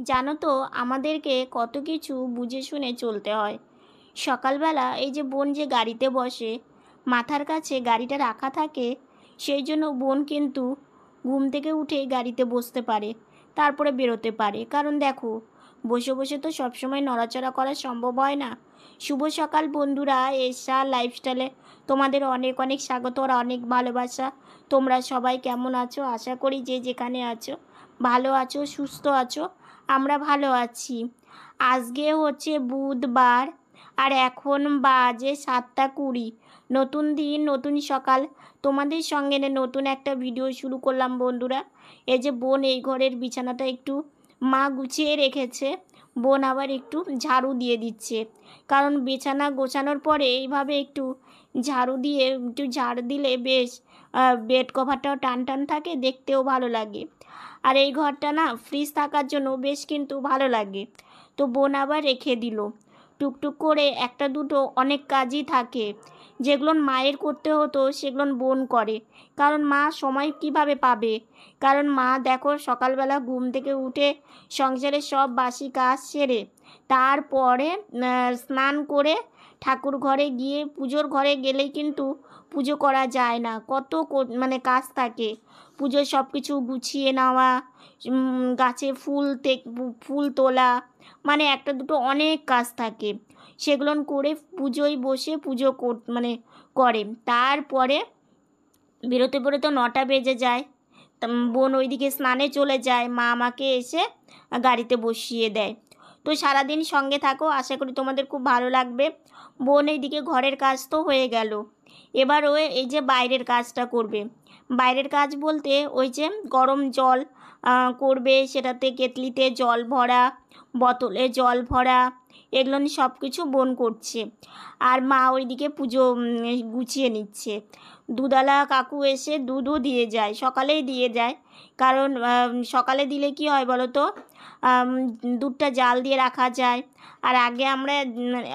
জানো তো আমাদেরকে কত কিছু বুঝে শুনে চলতে হয়। সকালবেলা এই যে বোন যে গাড়িতে বসে, মাথার কাছে গাড়িটা রাখা থাকে, সেই জন্য বোন কিন্তু ঘুম থেকে উঠে গাড়িতে বসতে পারে, তারপরে বেরোতে পারে। কারণ দেখো, বসে বসে তো সবসময় নড়াচড়া করা সম্ভব হয় না। শুভ সকাল বন্ধুরা, এশা লাইফস্টাইলে তোমাদের অনেক অনেক স্বাগত আর অনেক ভালোবাসা। তোমরা সবাই কেমন আছো? আশা করি যে যেখানে আছো ভালো আছো, সুস্থ আছো। আমরা ভালো আছি। আজকে হচ্ছে বুধবার, আর এখন বাজে 7টা 20। নতুন দিন, নতুন সকাল, তোমাদের সঙ্গে নতুন একটা ভিডিও শুরু করলাম বন্ধুরা। এই যে বোন এই ঘরের বিছানাটা একটু মা গুছিয়ে রেখেছে, বোন আবার একটু ঝাড়ু দিয়ে দিচ্ছে। কারণ বিছানা গোছানোর পরে এইভাবে একটু ঝাড়ু দিয়ে একটু ঝাড় দিলে বেশ বেড কভারটাও টান টান থাকে, দেখতেও ভালো লাগে। আর এই ঘরটা না ফ্রিজ থাকার জন্য বেশ কিন্তু ভালো লাগে। তো বোন আবার রেখে দিল। টুকটুক করে একটা দুটো অনেক কাজই থাকে, যেগুলো মায়ের করতে হতো সেগুলো বোন করে। কারণ মা সময় কিভাবে পাবে? কারণ মা দেখো সকালবেলা ঘুম থেকে উঠে সংসারের সব বাসি কাজ সেরে তারপরে স্নান করে ঠাকুর ঘরে গিয়ে পুজোর ঘরে গেলেই কিন্তু পুজো করা যায় না, কত মানে কাজ থাকে। পুজোর সব কিছু গুছিয়ে নেওয়া, গাছে ফুল তোলা, মানে একটা দুটো অনেক কাজ থাকে। সেগুলো করে পুজোয় বসে পুজো মানে করে। তারপরে বেরোতে বেরোতে 9টা বেজে যায়। বোন ওইদিকে স্নানে চলে যায়, মা আমাকে এসে গাড়িতে বসিয়ে দেয়। তো সারাদিন সঙ্গে থাকো, আশা করি তোমাদের খুব ভালো লাগবে। বোন এইদিকে ঘরের কাজ তো হয়ে গেল, এবার ও এই যে বাইরের কাজটা করবে। বাইরের কাজ বলতে ওই যে গরম জল করবে, সেটাতে কেটলিতে জল ভরা, বোতলে জল ভরা, এগুলো সব কিছু বোন করছে। আর মা ওইদিকে পুজো গুছিয়ে নিচ্ছে। দুধওয়ালা কাকু এসে দুধও দিয়ে যায়, সকালেই দিয়ে যায়। কারণ সকালে দিলে কি হয় বলো তো, দুধটা জাল দিয়ে রাখা যায়। আর আগে আমরা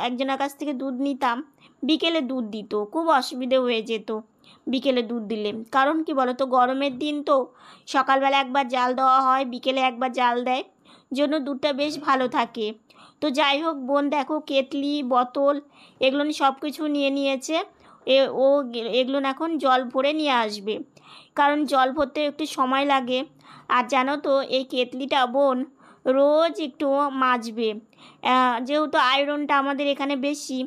একজনের কাছ থেকে দুধ নিতাম, বিকেলে দুধ দিত, খুব অসুবিধে হয়ে যেত বিকেলে দুধ দিলে। কারণ কি বলো তো, গরমের দিন তো সকালবেলা একবার জাল দেওয়া হয়, বিকেলে একবার জাল দেয়, জন্য দুধটা বেশ ভালো থাকে। তো যাই হোক, বোন দেখো কেটলি বোতল এগুলো সব কিছু নিয়ে নিয়েছে। ও এগুলো এখন জল ভরে নিয়ে আসবে, কারণ জল ভরতে একটু সময় লাগে। আর জানো তো এই কেটলিটা বোন রোজ একটু মাজবে, যেহেতু আয়রনটা আমাদের এখানে বেশি,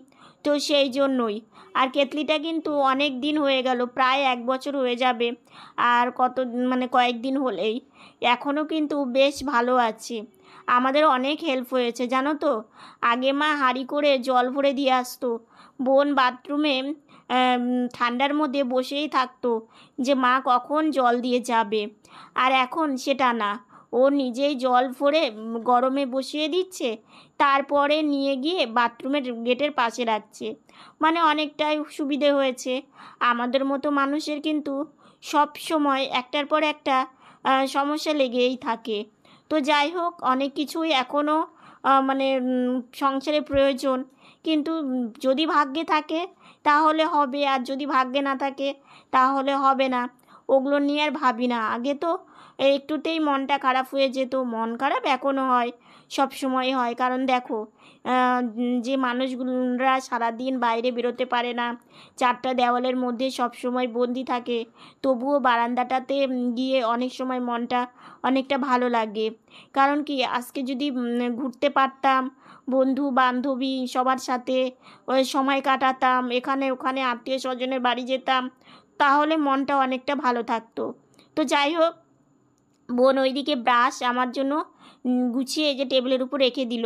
তো সেই জন্যই। আর কেটলিটা কিন্তু অনেক দিন হয়ে গেল, প্রায় 1 বছর হয়ে যাবে। আর কত মানে কয়েকদিন হলেই এখনও কিন্তু বেশ ভালো আছে। আমাদের অনেক হেল্প হয়েছে জানো তো। আগে মা হাঁড়ি করে জল ভরে দিয়ে আসতো, বোন বাথরুমে ঠান্ডার মধ্যে বসেই থাকতো যে মা কখন জল দিয়ে যাবে। আর এখন সেটা না, ও নিজেই জল ভরে গরমে বসিয়ে দিচ্ছে, তারপরে নিয়ে গিয়ে বাথরুমের গেটের পাশে রাখছে। মানে অনেকটাই সুবিধে হয়েছে। আমাদের মতো মানুষের কিন্তু সব সময় একটার পর একটা সমস্যা লেগেই থাকে। তো যাই হোক, অনেক কিছুই এখনও মানে সংসারে প্রয়োজন, কিন্তু যদি ভাগ্যে থাকে তাহলে হবে, আর যদি ভাগ্যে না থাকে তাহলে হবে না। ওগুলো নিয়ে আর ভাবি না। আগে তো একটুতেই মনটা খারাপ হয়ে যেত, মন খারাপ এখনও হয়, সব সময় হয়। কারণ দেখো, যে মানুষগুলোরা সারাদিন বাইরে বেরোতে পারে না, 4টা দেওয়ালের মধ্যে সব সময় বন্দি থাকে, তবুও বারান্দাটাতে গিয়ে অনেক সময় মনটা অনেকটা ভালো লাগে। কারণ কি, আজকে যদি ঘুরতে পারতাম, বন্ধু বান্ধবী সবার সাথে ওই সময় কাটাতাম, এখানে ওখানে আত্মীয় স্বজনের বাড়ি যেতাম, তাহলে মনটা অনেকটা ভালো থাকতো। তো যাই হোক, বোন ওইদিকে ব্রাশ আমার জন্য গুছিয়ে যে টেবিলের উপর রেখে দিল।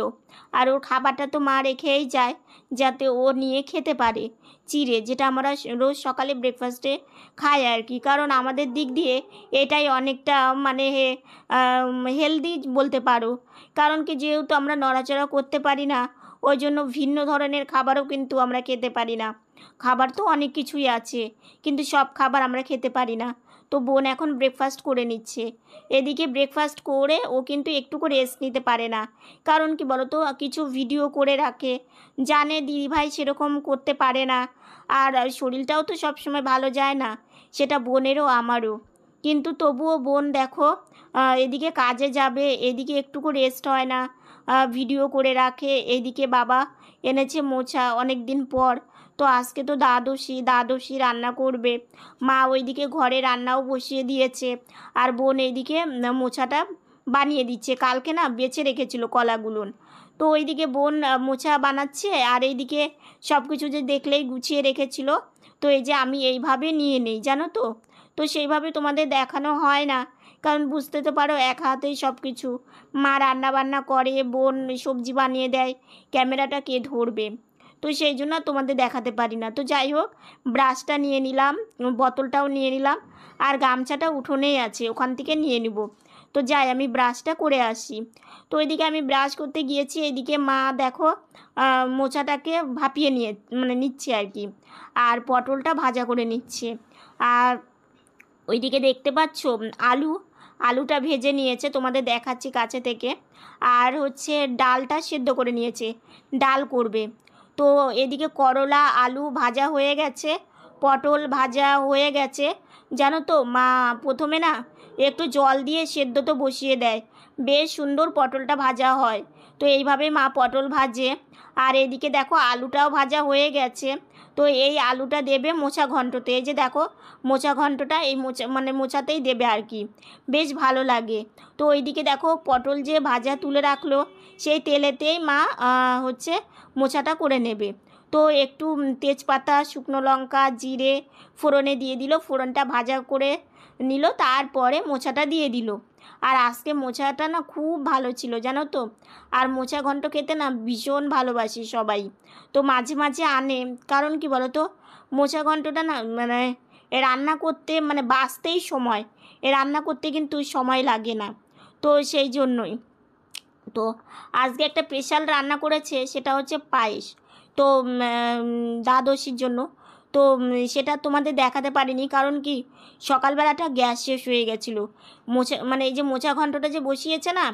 আর ওর খাবারটা তো মা রেখেই যায়, যাতে ও নিয়ে খেতে পারে চিড়ে, যেটা আমরা রোজ সকালে ব্রেকফাস্টে খাই আর কি। কারণ আমাদের দিক দিয়ে এটাই অনেকটা মানে হেলদি বলতে পারো। কারণ কি, যেহেতু আমরা নড়াচড়া করতে পারি না, ওই জন্য ভিন্ন ধরনের খাবারও কিন্তু আমরা খেতে পারি না। খাবার তো অনেক কিছুই আছে, কিন্তু সব খাবার আমরা খেতে পারি না। তো বোন এখন ব্রেকফাস্ট করে নিচ্ছে। এদিকে ব্রেকফাস্ট করে ও কিন্তু একটু করে রেস্ট নিতে পারে না। কারণ কি বলো তো, কিছু ভিডিও করে রাখে, জানে দিদিভাই সেরকম করতে পারে না। আর শরীরটাও তো সবসময় ভালো যায় না, সেটা বোনেরও আমারও। কিন্তু তবুও বোন দেখো এদিকে কাজে যাবে, এদিকে একটুকু রেস্ট হয় না, ভিডিও করে রাখে। এদিকে বাবা এনেছে মোচা অনেক দিন পর, তো আজকে তো দ্বাদশী রান্না করবে। মা ওইদিকে ঘরে রান্নাও বসিয়ে দিয়েছে, আর বোন এইদিকে মোচাটা বানিয়ে দিচ্ছে। কালকে না বেছে রেখেছিল কলাগুলো, তো ওইদিকে বোন মোচা বানাচ্ছে, আর এইদিকে সব কিছু যে দেখলেই গুছিয়ে রেখেছিল। তো এই যে আমি এইভাবে নিয়ে নেই, জানো তো। তো সেইভাবে তোমাদের দেখানো হয় না, কারণ বুঝতে তো পারো এক হাতেই সব কিছু। মা রান্না বান্না করে, বোন সবজি বানিয়ে দেয়, ক্যামেরাটা কে ধরবে, তো সেই জন্য তোমাদের দেখাতে পারি না। তো যাই হোক, ব্রাশটা নিয়ে নিলাম, বোতলটাও নিয়ে নিলাম, আর গামছাটা উঠোনেই আছে, ওখান থেকে নিয়ে নিব। তো যাই আমি ব্রাশটা করে আসি। তো ওইদিকে আমি ব্রাশ করতে গিয়েছি, এইদিকে মা দেখো মোচাটাকে ভাপিয়ে নিচ্ছে আর কি, আর পটলটা ভাজা করে নিচ্ছে। আর ওইদিকে দেখতে পাচ্ছ আলুটা ভেজে নিয়েছে, তোমাদের দেখাচ্ছি কাছে থেকে। আর হচ্ছে ডালটা সেদ্ধ করে নিয়েছে, ডাল করবে। তো এদিকে করলা আলু ভাজা হয়ে গেছে, পটল ভাজা হয়ে গেছে। জানো তো মা প্রথমে না একটু জল দিয়ে সেদ্ধ তো বসিয়ে দেয়, বেশ সুন্দর পটলটা ভাজা হয়। তো এইভাবে মা পটল ভাজে। আর এদিকে দেখো আলুটাও ভাজা হয়ে গেছে, তো এই আলুটা দেবে মোচা ঘন্টতে। এই যে দেখো মোচা ঘন্টটা এই মোচাতেই দেবে আর কি, বেশ ভালো লাগে। তো ওইদিকে দেখো পটল যে ভাজা তুলে রাখলো, সেই তেলেতেই মা হচ্ছে মোচাটা করে নেবে। তো একটু তেজপাতা, শুকনো লঙ্কা, জিরে ফোড়নে দিয়ে দিল, ফোড়নটা ভাজা করে নিল, তারপরে মোচাটা দিয়ে দিল। আর আজকে মোচাটা না খুব ভালো ছিল, জানো তো। আর মোচা ঘন্ট খেতে না ভীষণ ভালোবাসি সবাই, তো মাঝে মাঝে আনে। কারণ কি বলো তো, মোচা ঘন্টটা না রান্না করতে বাঁচতেই সময়, রান্না করতে কিন্তু সময় লাগে না, তো সেই জন্যই। তো আজকে একটা স্পেশাল রান্না করেছে, সেটা হচ্ছে পায়েস, তো দ্বাদশীর জন্য। তো সেটা তোমাদের দেখাতে পারিনি, কারণ কি সকালবেলাটা গ্যাস শেষ হয়ে গেছিলো। এই যে মোচা ঘন্টটা যে বসিয়েছে না,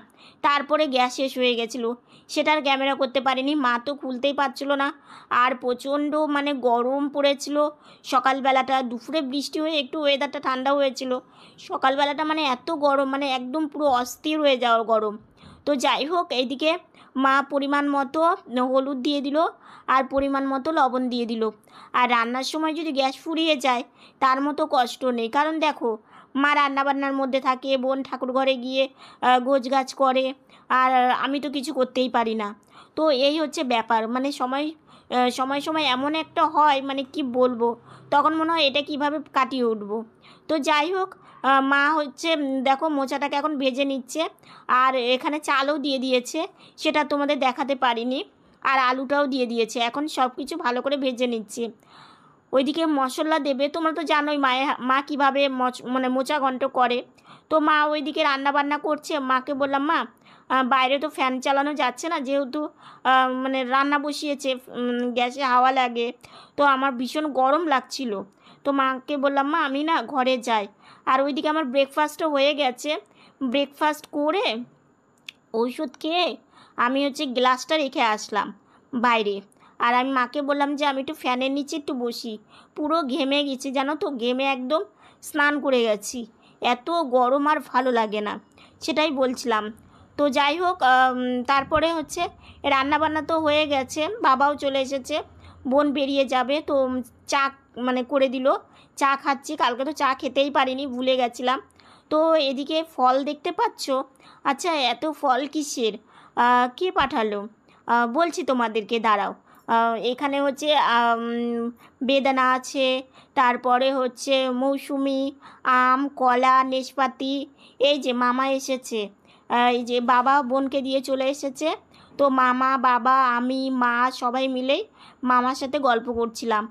তারপরে গ্যাস শেষ হয়ে গেছিলো, সেটার ক্যামেরা করতে পারিনি। মা তো খুলতেই পারছিল না, আর প্রচণ্ড গরম পড়েছিল সকালবেলাটা। দুপুরে বৃষ্টি হয়ে একটু ওয়েদারটা ঠান্ডা হয়েছিল, সকালবেলাটা এত গরম, একদম পুরো অস্থির হয়ে যাওয়ার গরম। তো যাই হোক, এইদিকে মা পরিমাণ মতো হলুদ দিয়ে দিল, আর পরিমাণ মতো লবণ দিয়ে দিল। আর রান্নার সময় যদি গ্যাস ফুরিয়ে যায়, তার মতো কষ্ট নেই। কারণ দেখো মা রান্নাবান্নার মধ্যে থাকে, বোন ঠাকুর ঘরে গিয়ে গোছগাছ করে, আর আমি তো কিছু করতেই পারি না। তো এই হচ্ছে ব্যাপার, সময় সময় এমন একটা হয়, কি বলবো, তখন মনে হয় এটা কিভাবে কাটিয়ে উঠবো। তো যাই হোক, মা হচ্ছে দেখো মোচাটাকে এখন ভেজে নিচ্ছে, আর এখানে চালও দিয়ে দিয়েছে, সেটা তোমাদের দেখাতে পারিনি। আর আলুটাও দিয়ে দিয়েছে, এখন সব কিছু ভালো করে ভেজে নিচ্ছে। ওইদিকে মশলা দেবে, তোমরা তো জানোই মা কীভাবে মোচা ঘন্ট করে। তো মা ওইদিকে রান্না বান্না করছে। মাকে বললাম, মা বাইরে তো ফ্যান চালানো যাচ্ছে না, যেহেতু রান্না বসিয়েছে, গ্যাসে হাওয়া লাগে, তো আমার ভীষণ গরম লাগছিল। তো মাকে বললাম, মা আমি না ঘরে যাই। আর ওইদিকে আমার ব্রেকফাস্টও হয়ে গেছে, ব্রেকফাস্ট করে ওষুধ খেয়ে আমি হচ্ছে গ্লাসটা রেখে আসলাম বাইরে। আর আমি মাকে বললাম যে আমি একটু ফ্যানের নিচে একটু বসি, পুরো ঘেমে গেছি, জানো তো, ঘেমে একদম স্নান করে গেছি, এত গরম আর ভালো লাগে না, সেটাই বলছিলাম। তো যাই হোক, তারপরে হচ্ছে রান্নাবান্না তো হয়ে গেছে, বাবাও চলে এসেছে, বোন বেরিয়ে যাবে, তো চা করে দিল, চা খাচ্ছি। কালকে তো চা খেতেই পারিনি, ভুলে গেছিলাম। তো এদিকে ফল দেখতে পাচ্ছ, আচ্ছা এত ফল কিসের, কে পাঠালো বলছি তোমাদেরকে, দাঁড়াও। এখানে হচ্ছে বেদানা আছে, তারপরে হচ্ছে মৌসুমি, আম, কলা, নেশপাতি। এই যে মামা এসেছে, এই যে বাবা বোনকে দিয়ে চলে এসেছে। তো মামা, বাবা, আমি, মা সবাই মিলেই মামার সাথে গল্প করছিলাম।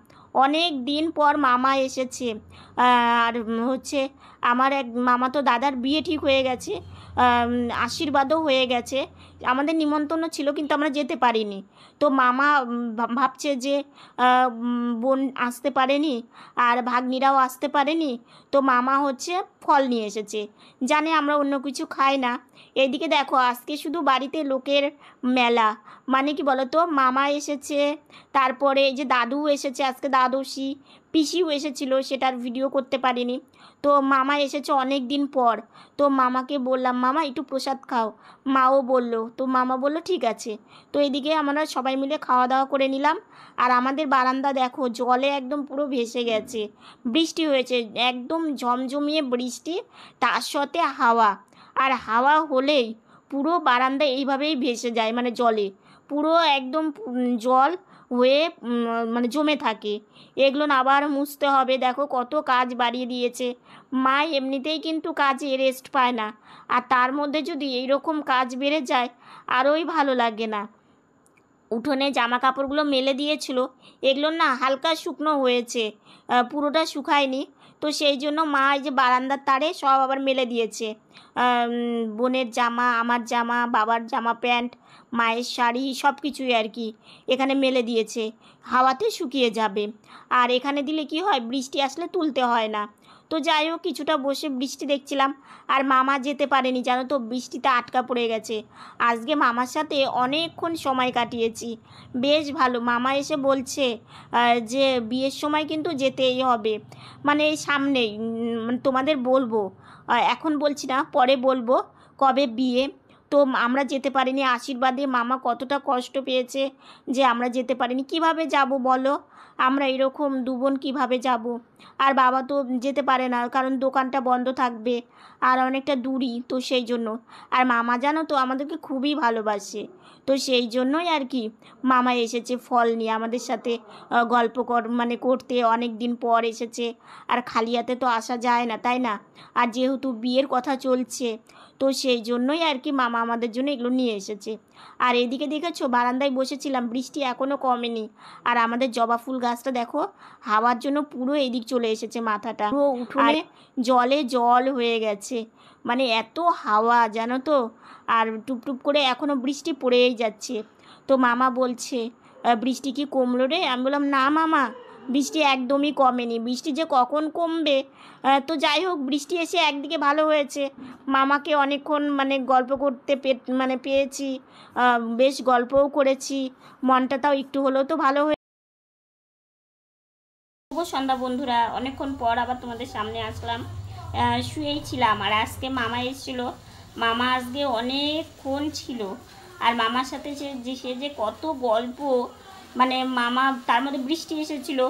অনেক দিন পর মামা এসেছে। আর হচ্ছে আমার এক মামাতো দাদার বিয়ে ঠিক হয়ে গেছে, আশীর্বাদও হয়ে গেছে। আমাদের নিমন্ত্রণ ছিল, কিন্তু আমরা যেতে পারিনি। তো মামা ভাবছে যে বোন আসতে পারেনি, আর ভাগ্নিরাও আসতে পারেনি, তো মামা হচ্ছে ফল নিয়ে এসেছে, জানে আমরা অন্য কিছু খাই না। এদিকে দেখো আজকে শুধু বাড়িতে লোকের মেলা, কি বলো তো, মামা এসেছে, তারপরে এই যে দাদু এসেছে, আজকে দ্বাদশী, পিসিও এসেছিলো, সেটার ভিডিও করতে পারিনি। তো মামা এসেছে অনেক দিন পর। তো মামাকে বললাম, মামা একটু প্রসাদ খাও। মাও বলল, তো মামা বলল ঠিক আছে। তো এদিকে আমরা সবাই মিলে খাওয়া দাওয়া করে নিলাম। আর আমাদের বারান্দা দেখো জলে একদম পুরো ভেসে গেছে। বৃষ্টি হয়েছে, একদম ঝমঝমিয়ে বৃষ্টি, তার সাথে হাওয়া। আর হাওয়া হলেই পুরো বারান্দা এইভাবেই ভেসে যায়, মানে জলে পুরো একদম জল হয়ে মানে জমে থাকে। এগুলো না আবার মুছতে হবে। দেখো কত কাজ বাড়িয়ে দিয়েছে। মা এমনিতেই কিন্তু কাজে রেস্ট পায় না, আর তার মধ্যে যদি এইরকম কাজ বেড়ে যায় আরোই ভালো লাগে না। উঠোনে জামা কাপড়গুলো মেলে দিয়েছিল, এগুলো না হালকা শুকনো হয়েছে, পুরোটা শুকায়নি। তো সেই জন্য মা এই যে বারান্দার তারে সব আবার মেলে দিয়েছে। বোনের জামা, আমার জামা, বাবার জামা প্যান্ট, মায়ের শাড়ি সব কিছুই আর কি এখানে মেলে দিয়েছে, হাওয়াতে শুকিয়ে যাবে। আর এখানে দিলে কি হয়, বৃষ্টি আসলে তুলতে হয় না। তো যাই হোক, কিছুটা বসে বৃষ্টি দেখছিলাম। আর মামা যেতে পারেনি জানো তো, বৃষ্টিতে আটকা পড়ে গেছে। আজকে মামার সাথে অনেকক্ষণ সময় কাটিয়েছি, বেশ ভালো। মামা এসে বলছে যে বিয়ের সময় কিন্তু যেতেই হবে, মানে এই সামনেই, তোমাদের বলবো, এখন বলছি না, পরে বলবো কবে বিয়ে। তো আমরা যেতে পারিনি, আশীর্বাদে মামা কতটা কষ্ট পেয়েছে যে আমরা যেতে পারিনি। কিভাবে যাব বলো, আমরা এরকম দু বোন কীভাবে যাব? আর বাবা তো যেতে পারে না, কারণ দোকানটা বন্ধ থাকবে আর অনেকটা দূরই, তো সেই জন্য। আর মামা জানো তো আমাদেরকে খুবই ভালোবাসে, তো সেই জন্যই আর কি মামা এসেছে ফল নিয়ে আমাদের সাথে গল্প মানে করতে। অনেক দিন পর এসেছে, আর খালি হাতে তো আসা যায় না, তাই না? আর যেহেতু বিয়ের কথা চলছে, তো সেই জন্যই আর কি মামা আমাদের জন্য এগুলো নিয়ে এসেছে। আর এদিকে দেখেছো বারান্দায় বসেছিলাম, বৃষ্টি এখনও কমেনি। আর আমাদের জবা ফুল গাছটা দেখো হাওয়ার জন্য পুরো এদিক চলে এসেছে, মাথাটা পুরো উঠোনে জলে জল হয়ে গেছে, মানে এত হাওয়া জানো তো। আর টুপটুপ করে এখনও বৃষ্টি পড়েই যাচ্ছে। তো মামা বলছে বৃষ্টি কি কমলো রে? আমি বললাম না মামা, বৃষ্টি একদমই কমেনি, বৃষ্টি যে কখন কমবে। তো যাই হোক, বৃষ্টি এসে একদিকে ভালো হয়েছে, মামাকে অনেকক্ষণ মানে গল্প করতে মানে পেয়েছি, বেশ গল্পও করেছি, মনটা তাও একটু হলেও তো ভালো হয়ে। শুভ সন্ধ্যা বন্ধুরা, অনেকক্ষণ পর আবার তোমাদের সামনে আসলাম। শুয়েই ছিলাম, আর আজকে মামা এসেছিলো। মামা আজকে অনেকক্ষণ ছিল, আর মামার সাথে সে যে কত গল্প, মানে মামা তার মধ্যে বৃষ্টি এসেছিলো,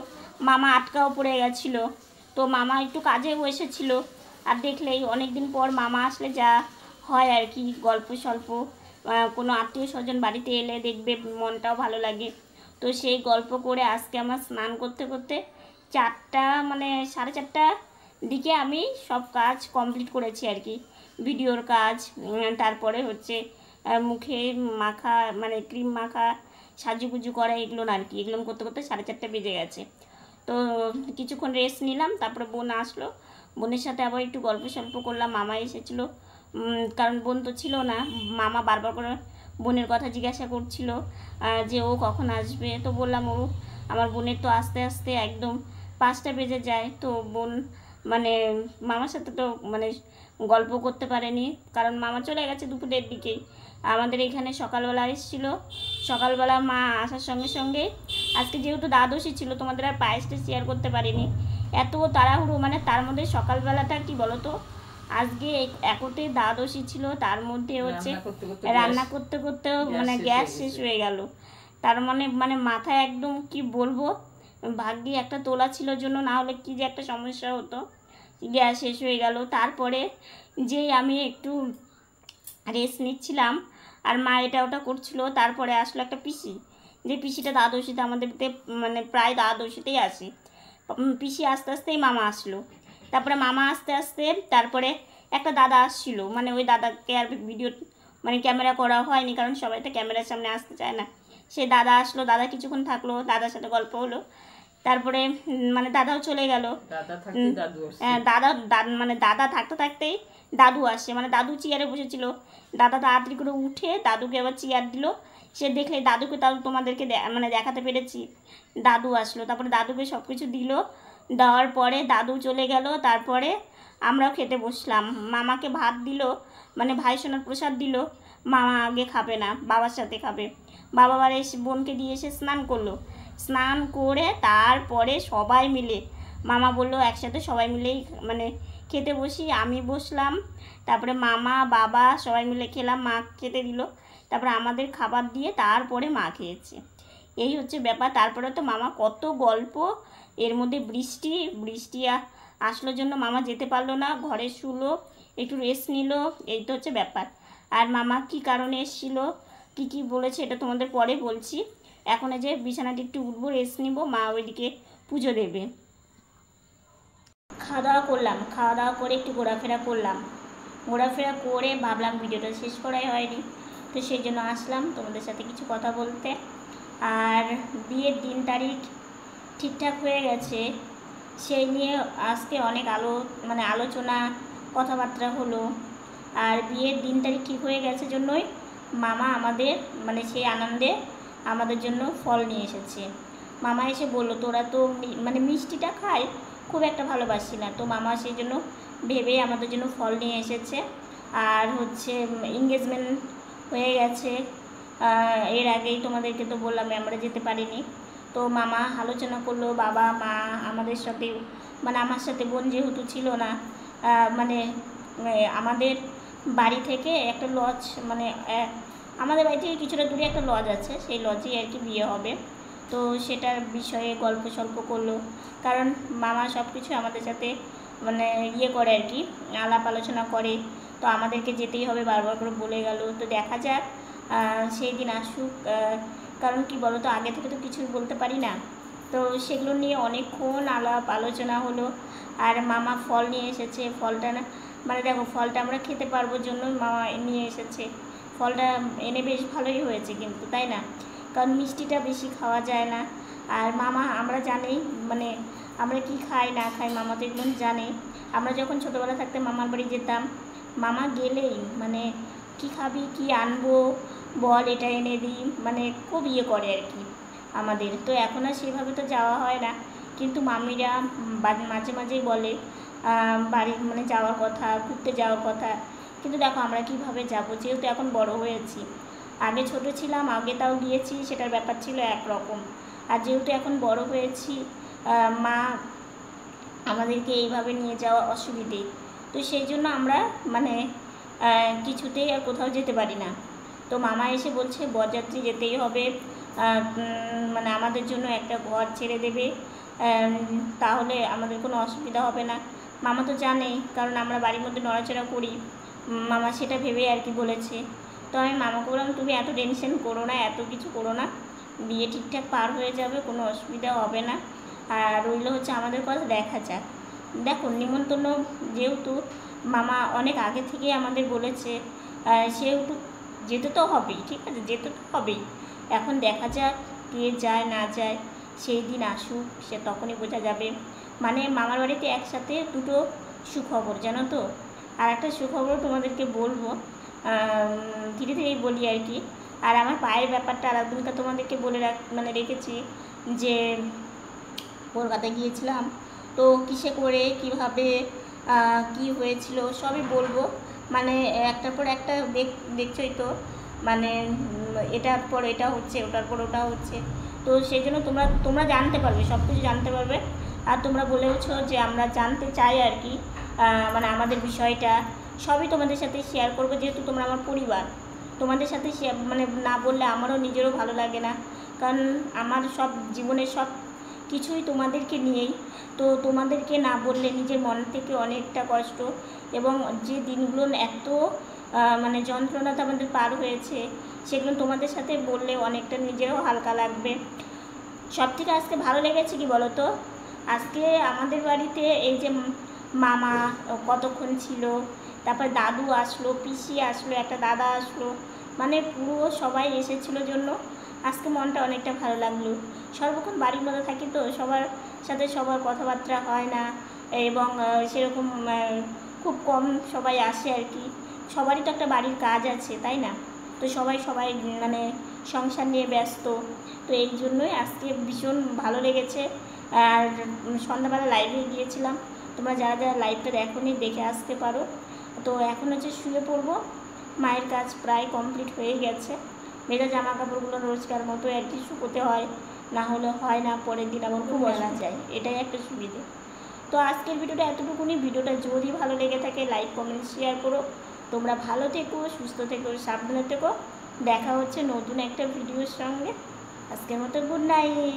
মামা আটকাও পড়ে গেছিলো। তো মামা একটু কাজে এসেছিলো, আর দেখলেই অনেক দিন পর মামা আসলে যা হয় আর কি, গল্প স্বল্প, কোনো আত্মীয় স্বজন বাড়িতে এলে দেখবে মনটাও ভালো লাগে। তো সেই গল্প করে আজকে আমার স্নান করতে করতে 4টা মানে 4:30টার দিকে আমি সব কাজ কমপ্লিট করেছি আর কি, ভিডিওর কাজ, তারপরে হচ্ছে মুখে মাখা মানে ক্রিম মাখা, সাজুগুজু করা, এগুলো না আর কি, এগুলো করতে করতে 4:30 বেজে গেছে। তো কিছুক্ষণ রেস্ট নিলাম, তারপরে বোন আসলো, বোনের সাথে আবার একটু গল্প সল্প করলাম। মামা এসেছিলো, কারণ বোন তো ছিল না। মামা বারবার করে বোনের কথা জিজ্ঞাসা করছিল যে ও কখন আসবে। তো বললাম ও আমার বোনের তো আস্তে আস্তে একদম 5টা বেজে যায়। তো বোন মানে মামার সাথে তো মানে গল্প করতে পারেনি, কারণ মামা চলে গেছে দুপুরের দিকেই। আমাদের এখানে সকালবেলা এসেছিল, সকালবেলা মা আসার সঙ্গে সঙ্গে, আজকে যেহেতু দ্বাদশী ছিল তোমাদের আর পায়েসটা শেয়ার করতে পারিনি, এত তাড়াহুড়ো, মানে তার মধ্যে সকালবেলাটা কি বলো তো, আজকে একতে দ্বাদশী ছিল, তার মধ্যে হচ্ছে রান্না করতে করতেও মানে গ্যাস শেষ হয়ে গেল। তার মানে মাথায় একদম কি বলবো, ভাগ্যে একটা তোলা ছিল জন্য, না হলে কি যে একটা সমস্যা হতো, গ্যাস শেষ হয়ে গেল। তারপরে যে আমি একটু রেস্ট নিচ্ছিলাম, আর মা এটা ওটা করছিল, তারপরে আসলো একটা পিসি, যে পিসিটা দ্বাদশীতে আমাদের মানে প্রায় দ্বাদশীতেই আসে। পিসি আস্তে আস্তেই মামা আসলো, তারপরে মামা আস্তে আস্তে, তারপরে একটা দাদা আসছিল, মানে ওই দাদাকে আর ভিডিও মানে ক্যামেরা করা হয়নি, কারণ সবাই তো ক্যামেরার সামনে আসতে চায় না। সে দাদা আসলো, দাদা কিছুক্ষণ থাকলো, দাদার সাথে গল্প হলো, তারপরে মানে দাদাও চলে গেল। দাদা মানে দাদা থাকতে থাকতেই দাদু আসে, মানে দাদু চেয়ারে বসেছিল, দাদা তাড়াতাড়ি করে উঠে দাদুকে আবার চেয়ার দিল। সে দেখলে দাদুকে, তাও তোমাদেরকে মানে দেখাতে পেরেছি, দাদু আসলো, তারপরে দাদুকে সব কিছু দিল, দেওয়ার পরে দাদু চলে গেল। তারপরে আমরাও খেতে বসলাম, মামাকে ভাত দিল, মানে ভাই সোনার প্রসাদ দিল। মামা আগে খাবে না, বাবার সাথে খাবে। বাবা আবার এসে বোনকে দিয়ে এসে স্নান করলো, স্নান করে তারপরে সবাই মিলে মামা বললো একসাথে সবাই মিলেই মানে খেতে বসি। আমি বসলাম, তারপরে মামা বাবা সবাই মিলে খেলাম, মা খেতে দিল, তারপরে আমাদের খাবার দিয়ে তারপরে মা খেয়েছে। এই হচ্ছে ব্যাপার। তারপরে তো মামা কত গল্প, এর মধ্যে বৃষ্টি আসলোর জন্য মামা যেতে পারলো না, ঘরে শুলো, একটু রেস্ট নিল, এই তো হচ্ছে ব্যাপার। আর মামা কি কারণে এসেছিল, কি বলেছে এটা তোমাদের পরে বলছি। এখন যে বিছানাটি একটু উঠবো, রেস্ট নিব, মা ওইদিকে পুজো দেবে। খাওয়া দাওয়া করে একটু ঘোরাফেরা করে ভাবলাম ভিডিওটা শেষ করাই হয়নি, তো সেই জন্য আসলাম তোমাদের সাথে কিছু কথা বলতে। আর বিয়ের দিন তারিখ ঠিকঠাক হয়ে গেছে, সেই নিয়ে আজকে অনেক আলোচনা কথাবার্তা হলো। আর বিয়ের দিন তারিখ ঠিক হয়ে গেছে জন্যই মামা আমাদের সেই আনন্দে আমাদের জন্য ফল নিয়ে এসেছে। মামা এসে বললো তোরা তো মিষ্টিটা খায় খুব একটা ভালোবাসি না, তো মামা সেই জন্য ভেবেই আমাদের জন্য ফল নিয়ে এসেছে। আর হচ্ছে এনগেজমেন্ট হয়ে গেছে, এর আগেই তোমাদেরকে তো বললাম আমরা যেতে পারিনি। তো মামা আলোচনা করলো, বাবা মা আমাদের সাথে আমার সাথে, বোন যেহেতু ছিল না, আমাদের বাড়ি থেকে একটা লজ আমাদের বাড়ি থেকে কিছুটা দূরে একটা লজ আছে, সেই লজেই আর কি বিয়ে হবে। তো সেটার বিষয়ে গল্প সল্প করলো, কারণ মামা সব কিছু আমাদের সাথে করে আর কি, আলাপ আলোচনা করে। তো আমাদেরকে যেতেই হবে বারবার করে বলে গেল। তো দেখা যাক সেই দিন আসুক, কারণ কি বলো তো আগে থেকে তো কিছুই বলতে পারি না। তো সেগুলো নিয়ে অনেকক্ষণ আলাপ আলোচনা হলো। আর মামা ফল নিয়ে এসেছে, ফলটা না দেখো ফলটা আমরা খেতে পারবো জন্য মামা নিয়ে এসেছে। ফলটা এনে বেশ ভালোই হয়েছে কিন্তু, তাই না? কারণ মিষ্টিটা বেশি খাওয়া যায় না। আর মামা আমরা জানি আমরা কি খাই না খাই, মামা তো এগুলো জানে। আমরা যখন ছোটোবেলা থাকতে মামার বাড়ি যেতাম, মামা গেলেই কি খাবি, কি আনবো বল, এটা এনে দিই, খুব করে আর কি আমাদের। তো এখন আর সেভাবে তো যাওয়া হয় না, কিন্তু মামিরা মাঝে মাঝেই বলে বাড়ি যাওয়ার কথা, ঘুরতে যাওয়ার কথা। কিন্তু দেখো আমরা কিভাবে যাব, যেহেতু এখন বড় হয়েছি। আগে ছোট ছিলাম, আগে তাও গিয়েছি, সেটার ব্যাপার ছিল একরকম। আর যেহেতু এখন বড় হয়েছি, মা আমাদেরকে এইভাবে নিয়ে যাওয়া অসুবিধে, তো সেই জন্য আমরা কিছুতেই আর কোথাও যেতে পারি না। তো মামা এসে বলছে বরযাত্রী যেতেই হবে, আমাদের জন্য একটা ঘর ছেড়ে দেবে, তাহলে আমাদের কোনো অসুবিধা হবে না। মামা তো জানেই, কারণ আমরা বাড়ির মধ্যে নড়াচড়া করি, মামা সেটা ভেবেই আর কি বলেছে। তো আমি মামাকে বললাম তুমি এত টেনশন করো না, এত কিছু করো না, বিয়ে ঠিকঠাক পার হয়ে যাবে, কোনো অসুবিধা হবে না। আর রইল হচ্ছে আমাদের কথা, দেখা যাক। দেখো নিমন্ত্রণ যেহেতু মামা অনেক আগে থেকেই আমাদের বলেছে, সেহেতু যেতে তো হবেই, ঠিক আছে, যেতে তো হবেই। এখন দেখা যাক কে যায় না যায়, সেই দিন আসুক, সে তখনই বোঝা যাবে। মামার বাড়িতে একসাথে দুটো সুখবর, জানো তো। আর একটা সুখবর তোমাদেরকে বলবো, ধীরে ধীরেই বলি আর কি। আর আমার পায়ের ব্যাপারটা আর একদিনকে তোমাদেরকে বলে রেখেছি, যে কলকাতায় গিয়েছিলাম, তো কিসে করে কীভাবে কি হয়েছিল সবই বলবো। একটার পর একটা দেখছোই তো, এটার পর এটা হচ্ছে, ওটার পর ওটা হচ্ছে। তো সেই জন্য তোমরা জানতে পারবে, সব কিছু জানতে পারবে। আর তোমরা বলেওছো যে আমরা জানতে চাই আর কি, আমাদের বিষয়টা সবই তোমাদের সাথে শেয়ার করবো, যেহেতু তোমরা আমার পরিবার। তোমাদের সাথে শেয়ার না বললে আমারও নিজেরও ভালো লাগে না, কারণ আমার সব জীবনের সব কিছুই তোমাদেরকে নিয়েই। তো তোমাদেরকে না বললে নিজের মন থেকে অনেকটা কষ্ট, এবং যে দিনগুলো এত যন্ত্রণাতে আমাদের পার হয়েছে, সেগুলো তোমাদের সাথে বললে অনেকটা নিজেরও হালকা লাগবে। সব থেকে আজকে ভালো লেগেছে কি বলো তো, আজকে আমাদের বাড়িতে এই যে মামা কতক্ষণ ছিল, তারপর দাদু আসলো, পিসি আসলো, একটা দাদা আসলো, পুরো সবাই এসেছিলো জন্য আজকে মনটা অনেকটা ভালো লাগলো। সর্বক্ষণ বাড়ির মধ্যে থাকি তো, সবার সাথে সবার কথাবার্তা হয় না, এবং সেরকম খুব কম সবাই আসে আর কি। সবারই তো একটা বাড়ির কাজ আছে, তাই না? তো সবাই সংসার নিয়ে ব্যস্ত। তো এই জন্যই আজকে ভীষণ ভালো লেগেছে। আর সন্ধ্যাবেলা লাইভে গিয়েছিলাম, তোমরা যারা যারা লাইভটা দেখোনি দেখে আসতে পারো। তো এখন হচ্ছে শুয়ে পড়বো, মায়ের কাজ প্রায় কমপ্লিট হয়ে গেছে। ভেজা জামা কাপড়গুলো রোজকার মতো আর কি শুকোতে হয়, না হলে হয় না, পরের দিন আবার খুব মেলা যায়, এটাই একটা সুবিধে। তো আজকের ভিডিওটা এতটুকুনি। ভিডিওটা যদি ভালো লেগে থাকে লাইক কমেন্ট শেয়ার করো। তোমরা ভালো থেকো, সুস্থ থেকো, সাবধানে থেকো। দেখা হচ্ছে নতুন একটা ভিডিওর সঙ্গে। আজকের মতো গুড নাইট।